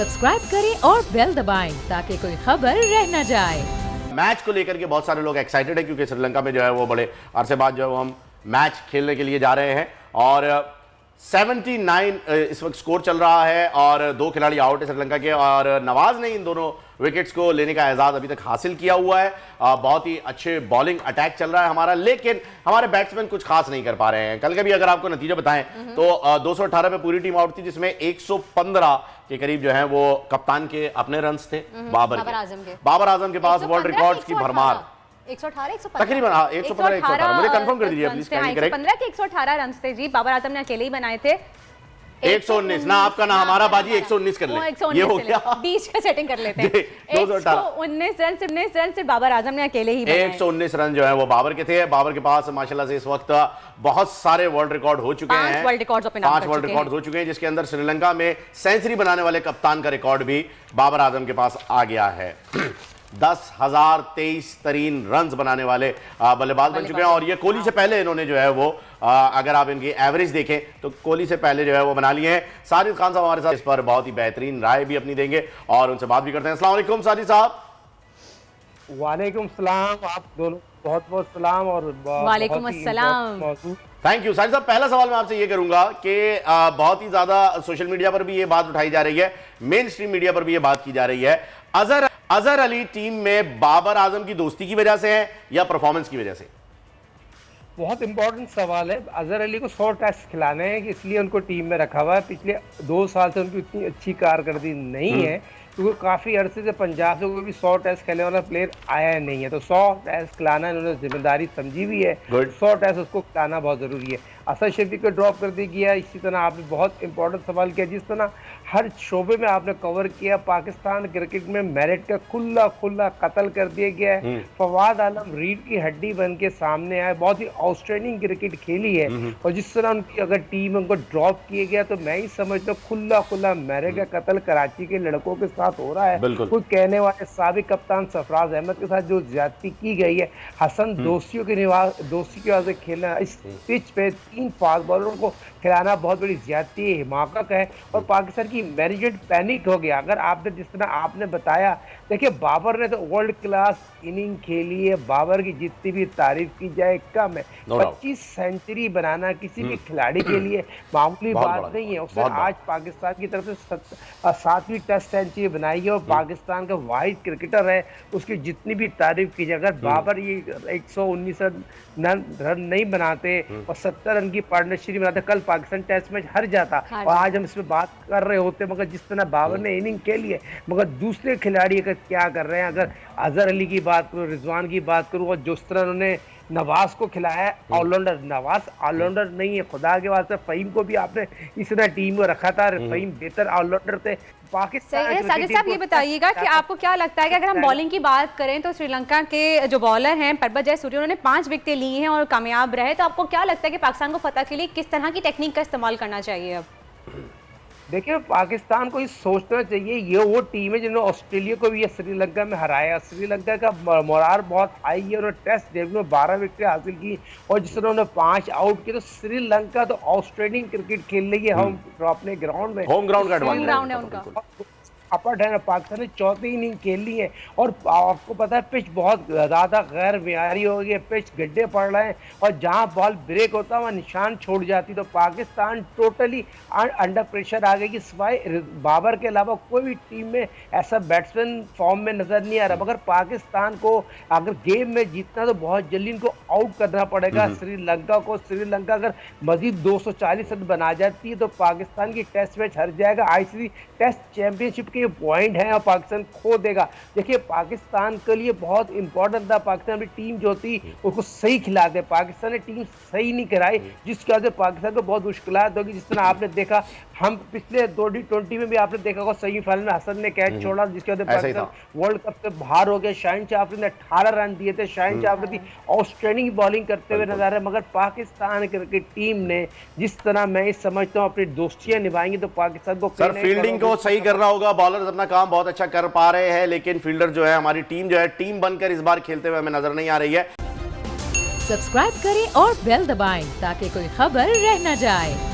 Subscribe करें और bell दबाएं ताकि कोई खबर रह न जाए। मैच को लेकर के बहुत सारे लोग एक्साइटेड है क्योंकि श्रीलंका में जो है वो बड़े अरसे बाद जो है वो हम मैच खेलने के लिए जा रहे हैं और 79 इस वक्त स्कोर चल रहा है और दो खिलाड़ी आउट है श्रीलंका के और नवाज ने इन दोनों विकेट्स को लेने का एजाज अभी तक हासिल किया हुआ है। बहुत ही अच्छे बॉलिंग अटैक चल रहा है हमारा, लेकिन हमारे बैट्समैन कुछ खास नहीं कर पा रहे हैं। कल का भी अगर आपको नतीजा बताएं तो 218 पे पूरी टीम आउट थी, जिसमें 115 के करीब जो है वो कप्तान के अपने रन्स थे बाबर आजम के पास वर्ल्ड रिकॉर्ड्स की भरमार 118 तकरीबन 115 मुझे कंफर्म कर दीजिए प्लीज। 115 के 118 रन थे जी, बाबर आजम ने अकेले ही बनाए थे। 119 ना आपका ना हमारा बाजी 119 कर ले, ये हो गया बीच का सेटिंग कर लेते हैं। 119 रन से बाबर आजम ने अकेले ही बनाए। 119 रन जो है वो बाबर के थे। बाबर के पास माशाल्लाह से इस वक्त बहुत सारे वर्ल्ड रिकॉर्ड हो चुके हैं, 5 वर्ल्ड रिकॉर्ड हो चुके हैं, जिसके अंदर श्रीलंका में सेंचुरी बनाने वाले कप्तान का रिकॉर्ड भी बाबर आजम के पास आ गया है। 10,023 तरीन रन्स बनाने वाले बल्लेबाज बन चुके हैं और ये कोहली से पहले इन्होंने जो है वो अगर आप इनकी एवरेज देखें तो कोहली से पहले जो है वो बना लिए हैं। साजिद खान साहब हमारे साथ इस पर बहुत ही बेहतरीन राय भी अपनी देंगे और उनसे बात भी करते हैं। अस्सलाम वालेकुम साजिद साहब। वालेकुम सलाम, आप दोनों बहुत बहुत सलाम और वालेकुम अस्सलाम। थैंक यू साजिद साहब। पहला सवाल मैं आपसे ये करूंगा कि बहुत ही ज्यादा सोशल मीडिया पर भी ये बात उठाई जा रही है, मेन स्ट्रीम मीडिया पर भी ये बात की जा रही है, अजहर अली टीम में बाबर आजम की दोस्ती की वजह से है या परफॉर्मेंस की वजह से? बहुत इंपॉर्टेंट सवाल है। अजहर अली को 100 टेस्ट खिलाने हैं, इसलिए उनको टीम में रखा हुआ है। पिछले 2 साल से उनकी इतनी अच्छी कारकर्दगी नहीं है क्योंकि काफ़ी अरसे से पंजाब से कोई भी 100 टेस्ट खेलने वाला प्लेयर आया नहीं है, तो 100 टेस्ट खिलाना इन्होंने जिम्मेदारी समझी हुई है। 100 टेस्ट उसको खिलाना बहुत ज़रूरी है। असद शफी को ड्रॉप कर दिया गया। इसी तरह आपने बहुत इंपॉर्टेंट सवाल किया, जिस तरह हर शोबे में आपने कवर किया, पाकिस्तान क्रिकेट में मेरिट का खुला कत्ल कर दिया गया है। फवाद आलम रीढ़ की हड्डी बन के सामने आए, बहुत ही आउटस्टैंडिंग क्रिकेट खेली है और जिस तरह उनकी अगर टीम उनको ड्रॉप किया गया तो मैं ही समझता हूँ खुला मेरिट का कत्ल कराची के लड़कों के साथ हो रहा है। कोई कहने वाले साबिक कप्तान सरफराज अहमद के साथ जो ज्यादती की गई है, हसन दोस्तियों की वजह से खेलना, इस पिच पे 3 फास्ट बॉलरों को खिलाना बहुत बड़ी ज्यादती है, हिमाकत है और पाकिस्तान की मैनेजमेंट पैनिक हो गया। अगर आपने जिस तरह आपने बताया, देखिए बाबर ने तो वर्ल्ड क्लास इनिंग खेली है, बाबर की जितनी भी तारीफ की जाए कम है। 25 सेंचुरी बनाना किसी भी खिलाड़ी के लिए मामूली बात नहीं है। उसने आज पाकिस्तान की तरफ से 7वीं टेस्ट सेंचुरी बनाई है और पाकिस्तान का वाहिद क्रिकेटर है, उसकी जितनी भी तारीफ की जाए। अगर बाबर ये 119 रन नहीं बनाते और 70 रन की पार्टनरशिप बनाते, कल पाकिस्तान टेस्ट मैच हार जाता और आज हम इसमें बात कर रहे होते। मगर जिस तरह बाबर ने इनिंग खेली है, मगर दूसरे खिलाड़ी अगर क्या कर रहे हैं, अगर अजहर अली की बात करूँ, रिजवान की बात करूँ और जिस तरह उन्होंने नवाज को खिलाया है, ऑलराउंडर नवाज ऑलराउंडर नहीं है, खुदा के वास्ते फ़हीम को भी आपने इस तरह टीम में रखा था। फ़हीम बेहतर ऑलराउंडर थे। पाकिस्तान साजिद साहब ये बताइएगा कि आपको क्या लगता है कि अगर हम बॉलिंग की बात करें तो श्रीलंका के जो बॉलर हैं परबत जयसूर्य, उन्होंने 5 विकेटें ली हैं और कामयाब रहे, तो आपको क्या लगता है कि पाकिस्तान को फतह के लिए किस तरह की टेक्निक का इस्तेमाल करना चाहिए? अब देखिए, पाकिस्तान को ये सोचना चाहिए, ये वो टीम है जिन्होंने ऑस्ट्रेलिया को भी श्रीलंका में हराया। श्रीलंका का मोराल बहुत हाई है, उन्होंने टेस्ट डेब्यू में 12 विकेटें हासिल की और जिस तरह उन्होंने 5 आउट किए, तो श्रीलंका तो ऑस्ट्रेलियन क्रिकेट खेल रही है हम अपने ग्राउंड में, होम ग्राउंड है उनका। अपर है। पाकिस्तान ने 4थी इनिंग खेल ली है और आपको पता है पिच बहुत ज़्यादा गैर मियारी हो गई है, पिच गड्ढे पड़ रहे हैं और जहां बॉल ब्रेक होता है वहाँ निशान छोड़ जाती, तो पाकिस्तान टोटली अंडर प्रेशर आ गई कि सिवाय बाबर के अलावा कोई भी टीम में ऐसा बैट्समैन फॉर्म में नजर नहीं आ रहा। मगर पाकिस्तान को अगर गेम में जीतना तो बहुत जल्दी इनको आउट करना पड़ेगा श्रीलंका को। श्रीलंका अगर मजीद 240 रन बना जाती है तो पाकिस्तान की टेस्ट मैच हार जाएगा। ICC टेस्ट चैंपियनशिप के पॉइंट है और पाकिस्तान खो देगा। देखिए, पाकिस्तान के लिए बहुत इंपॉर्टेंट था, पाकिस्तान की टीम जो थी उसको सही खिलाते, पाकिस्तान ने टीम सही नहीं कराई, जिसकी वजह से पाकिस्तान को बहुत मुश्किलात होगी। जिस तरह आपने देखा, हम पिछले 2T20 में भी आपने देखा होगा, सेमीफाइनल में हसन ने कैच छोड़ा जिसकी वजह से पाकिस्तान वर्ल्ड कप से बाहर हो गया। शाहीन शाह अफरीदी ने 18 रन दिए थे। शाहीन शाह अफरीदी आउटस्टैंडिंग बॉलिंग करते हुए नजर है, मगर पाकिस्तान क्रिकेट टीम ने जिस तरह मैं समझता हूँ अपनी दोस्तियां निभाएंगी तो पाकिस्तान को फील्डिंग को सही करना होगा। बॉलर अपना काम बहुत अच्छा कर पा रहे हैं, लेकिन फील्डर जो है, हमारी टीम जो है, टीम बनकर इस बार खेलते हुए हमें नजर नहीं आ रही है। सब्सक्राइब करें और बेल दबाएं ताकि कोई खबर रह न जाए।